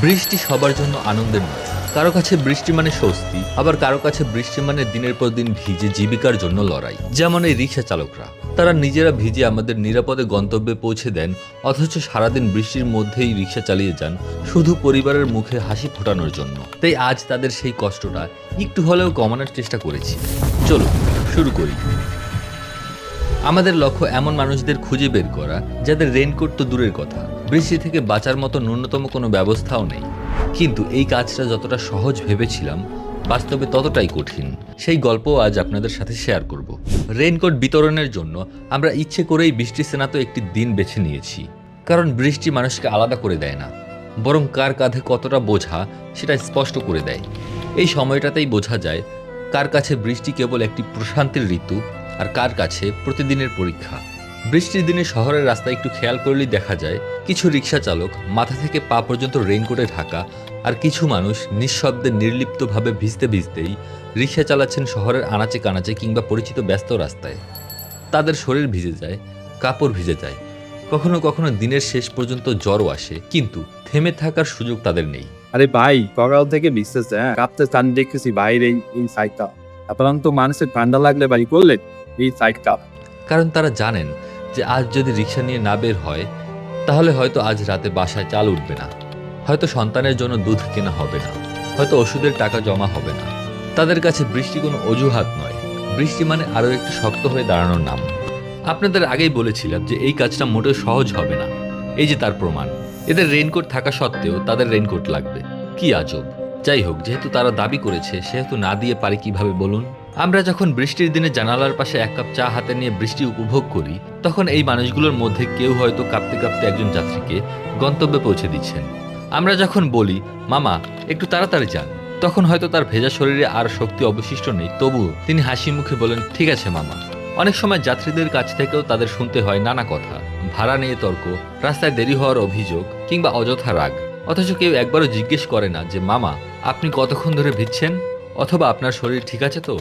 বৃষ্টি সবার জন্য আনন্দের নয়। কারো কাছে বৃষ্টি মানে স্বস্তি, আবার কারো কাছে বৃষ্টি মানে দিনের পর দিন ভিজে জীবিকার জন্য লড়াই। যেমন এই রিক্সা চালকরা, তারা নিজেরা ভিজে আমাদের নিরাপদে গন্তব্যে পৌঁছে দেন, অথচ সারাদিন বৃষ্টির মধ্যেই রিক্সা চালিয়ে যান শুধু পরিবারের মুখে হাসি ফোটানোর জন্য। তাই আজ তাদের সেই কষ্টটা একটু হলেও কমানোর চেষ্টা করেছি। চলো শুরু করি। আমাদের লক্ষ্য এমন মানুষদের খুঁজে বের করা যাদের রেইনকোট তো দূরের কথা, বৃষ্টি থেকে বাঁচার মতো ন্যূনতম কোনো ব্যবস্থাও নেই। কিন্তু এই কাজটা যতটা সহজ ভেবেছিলাম, বাস্তবে ততটাই কঠিন। সেই গল্প আজ আপনাদের সাথে শেয়ার করব। রেইনকোট বিতরণের জন্য আমরা ইচ্ছে করেই বৃষ্টি স্নাত একটি দিন বেছে নিয়েছি, কারণ বৃষ্টি মানুষকে আলাদা করে দেয় না, বরং কার কাঁধে কতটা বোঝা সেটা স্পষ্ট করে দেয়। এই সময়টাতেই বোঝা যায় কার কাছে বৃষ্টি কেবল একটি প্রশান্তির ঋতু, আর কার কাছে প্রতিদিনের পরীক্ষা। বৃষ্টির দিনে শহরের রাস্তায় একটু খেয়াল করলেই দেখা যায় কিছু রিক্সা চালক মাথা থেকে পা পর্যন্ত রেইনকোটে ঢাকা, আর কিছু মানুষ নিঃশব্দে নির্লিপ্তভাবে ভিজতে ভিজতেই রিক্সা চালাচ্ছেন শহরের আনাচে কানাচে কিংবা পরিচিত ব্যস্ত রাস্তায়। তাদের শরীর ভিজে যায়, কাপড় ভিজে যায়, কখনো কখনো দিনের শেষ পর্যন্ত জ্বরও আসে, কিন্তু থেমে থাকার সুযোগ তাদের নেই। আরে ভাই, সকাল থেকে ভিজতেছে, কাঁপতে চান দেখতেছি বাইরে এই সাইডটা। আপনার তো মানুষের ঠান্ডা লাগলে বাড়ি করলেন এই সাইডটা। কারণ তারা জানেন যে আজ যদি রিক্সা নিয়ে না বের হয়, তাহলে হয়তো আজ রাতে বাসায় চাল উঠবে না, হয়তো সন্তানের জন্য দুধ কেনা হবে না, হয়তো ওষুধের টাকা জমা হবে না। তাদের কাছে বৃষ্টি কোনো অজুহাত নয়, বৃষ্টি মানে আরও একটু শক্ত হয়ে দাঁড়ানোর নাম। আপনাদের আগেই বলেছিলাম যে এই কাজটা মোটেও সহজ হবে না। এই যে তার প্রমাণ, এদের রেইনকোট থাকা সত্ত্বেও তাদের রেইনকোট লাগবে। কি আজব! যাই হোক, যেহেতু তারা দাবি করেছে সেহেতু না দিয়ে পারি কিভাবে বলুন? আমরা যখন বৃষ্টির দিনে জানালার পাশে এক কাপ চা হাতে নিয়ে বৃষ্টি উপভোগ করি, তখন এই মানুষগুলোর মধ্যে কেউ হয়তো কাঁপতে কাঁপতে একজন যাত্রীকে গন্তব্যে পৌঁছে দিচ্ছেন। আমরা যখন বলি মামা একটু তাড়াতাড়ি যান, তখন হয়তো তার ভেজা শরীরে আর শক্তি অবশিষ্ট নেই, তবুও তিনি হাসি মুখে বলেন ঠিক আছে মামা। অনেক সময় যাত্রীদের কাছ থেকেও তাদের শুনতে হয় নানা কথা, ভাড়া নিয়ে তর্ক, রাস্তায় দেরি হওয়ার অভিযোগ কিংবা অযথা রাগ। অথচ কেউ একবারও জিজ্ঞেস করে না যে মামা আপনি কতক্ষণ ধরে ভিজছেন, অথবা আপনার শরীর ঠিক আছে তো।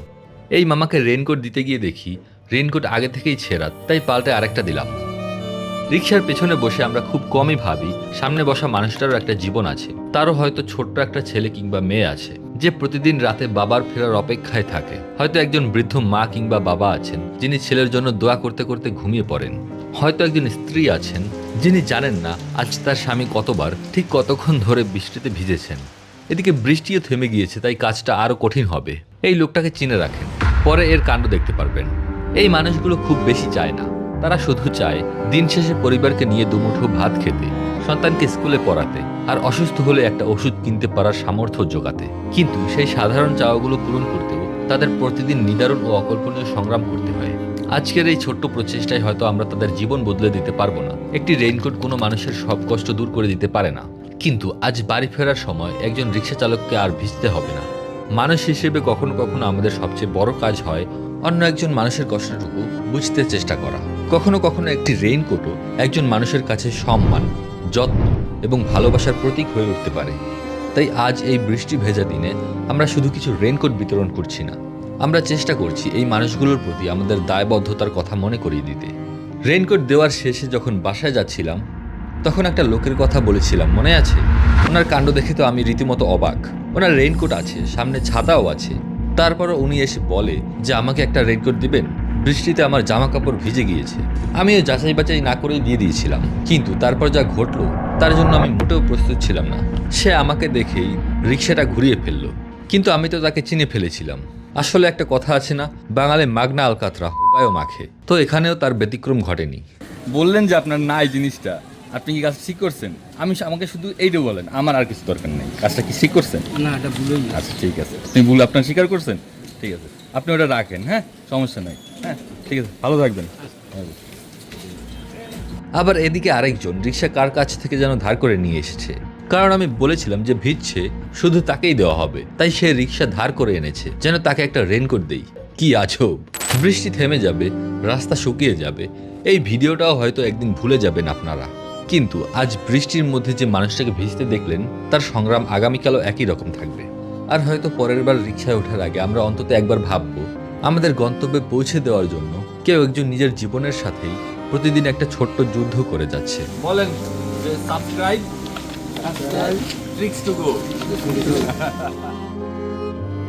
এই মামাকে রেইনকোট দিতে গিয়ে দেখি রেইনকোট আগে থেকেই ছেঁড়া, তাই পাল্টে আরেকটা দিলাম। রিক্সার পেছনে বসে আমরা খুব কমই ভাবি সামনে বসা মানুষটারও একটা জীবন আছে, তারও হয়তো ছোট্ট একটা ছেলে কিংবা মেয়ে আছে যে প্রতিদিন রাতে বাবার ফেরার অপেক্ষায় থাকে। হয়তো একজন বৃদ্ধ মা কিংবা বাবা আছেন যিনি ছেলের জন্য দোয়া করতে করতে ঘুমিয়ে পড়েন। হয়তো একজন স্ত্রী আছেন যিনি জানেন না আজ তার স্বামী কতবার ঠিক কতক্ষণ ধরে বৃষ্টিতে ভিজেছেন। এদিকে বৃষ্টিও থেমে গিয়েছে, তাই কাজটা আরো কঠিন হবে। এই লোকটাকে চিনে রাখেন, পরে এর কাণ্ড দেখতে পারবেন। এই মানুষগুলো খুব বেশি চায় না, তারা শুধু চায় দিন শেষে পরিবারকে নিয়ে দুমুঠো ভাত খেতে, সন্তানকে স্কুলে পড়াতে, আর অসুস্থ হলে একটা ওষুধ কিনতে পারার সামর্থ্য জোগাতে। কিন্তু সেই সাধারণ চাওয়াগুলো পূরণ করতেও তাদের প্রতিদিন নিদারুণ ও অকল্পনীয় সংগ্রাম করতে হয়। আজকের এই ছোট্ট প্রচেষ্টায় হয়তো আমরা তাদের জীবন বদলে দিতে পারবো না, একটি রেইনকোট কোনো মানুষের সব কষ্ট দূর করে দিতে পারে না, কিন্তু আজ বাড়ি ফেরার সময় একজন রিক্সা চালককে আর ভিজতে হবে না। মানুষ হিসেবে কখনো কখনো আমাদের সবচেয়ে বড় কাজ হয় অন্য একজন মানুষের কষ্টটুকু বুঝতে চেষ্টা করা। কখনো কখনো একটি রেইনকোটও একজন মানুষের কাছে সম্মান, যত্ন এবং ভালোবাসার প্রতীক হয়ে উঠতে পারে। তাই আজ এই বৃষ্টি ভেজা দিনে আমরা শুধু কিছু রেইনকোট বিতরণ করছি না, আমরা চেষ্টা করছি এই মানুষগুলোর প্রতি আমাদের দায়বদ্ধতার কথা মনে করিয়ে দিতে। রেইনকোট দেওয়ার শেষে যখন বাসায় যাচ্ছিলাম, তখন একটা লোকের কথা বলেছিলাম, মনে আছে? ওনার কাণ্ড দেখে তো আমি রীতিমতো অবাক। ওনার রেইনকোট আছে, সামনে ছাতাও আছে, তারপরও উনি এসে বলে যে আমাকে একটা রেইনকোট দিবেন, বৃষ্টিতে আমার জামা কাপড় ভিজে গিয়েছে। আমিও যাচাই বাছাই না করেই দিয়ে দিয়েছিলাম, কিন্তু তারপর যা ঘটলো তার জন্য আমি মোটেও প্রস্তুত ছিলাম না। সে আমাকে দেখেই রিক্সাটা ঘুরিয়ে ফেললো, কিন্তু আমি তো তাকে চিনে ফেলেছিলাম। আসলে একটা কথা আছে না, বাঙালি মাগনা আলকাতরা হুগায়ও মাখে, তো এখানেও তার ব্যতিক্রম ঘটেনি। বললেন যে আপনার নাই জিনিসটা, আপনি কি কাজটা ঠিক করছেন? আমাকে শুধু এইটা বলেন, আমার আর কিছু দরকার নেই। কাজটা কি ঠিক করছেন? না, এটা ভুলই। আচ্ছা ঠিক আছে, আপনি ভুল আপনার স্বীকার করছেন, ঠিক আছে, আপনি ওটা রাখেন। হ্যাঁ, সমস্যা নাই। হ্যাঁ ঠিক আছে, ভালো থাকবেন। আবার এদিকে আরেকজন রিক্সা কার কাছ থেকে যেন ধার করে নিয়ে এসেছে, কারণ আমি বলেছিলাম যে ভিজছে শুধু তাকেই দেওয়া হবে, তাই সে রিক্সা ধার করে এনেছে যেন তাকে একটা রেইনকোট দেই। কি আজব! বৃষ্টি থেমে যাবে, রাস্তা শুকিয়ে যাবে, এই ভিডিওটাও হয়তো একদিন ভুলে যাবেন আপনারা, কিন্তু আজ বৃষ্টির মধ্যে যে মানুষটাকে ভিজতে দেখলেন তার সংগ্রাম আগামীকালও একই রকম থাকবে। আর হয়তো পরের বার রিক্সায় ওঠার আগে আমরা অন্তত একবার ভাববো আমাদের গন্তব্যে পৌঁছে দেওয়ার জন্য কেউ একজন নিজের জীবনের সাথেই প্রতিদিন একটা ছোট্ট যুদ্ধ করে যাচ্ছে। বলেন যে সাবস্ক্রাইব tricks to go.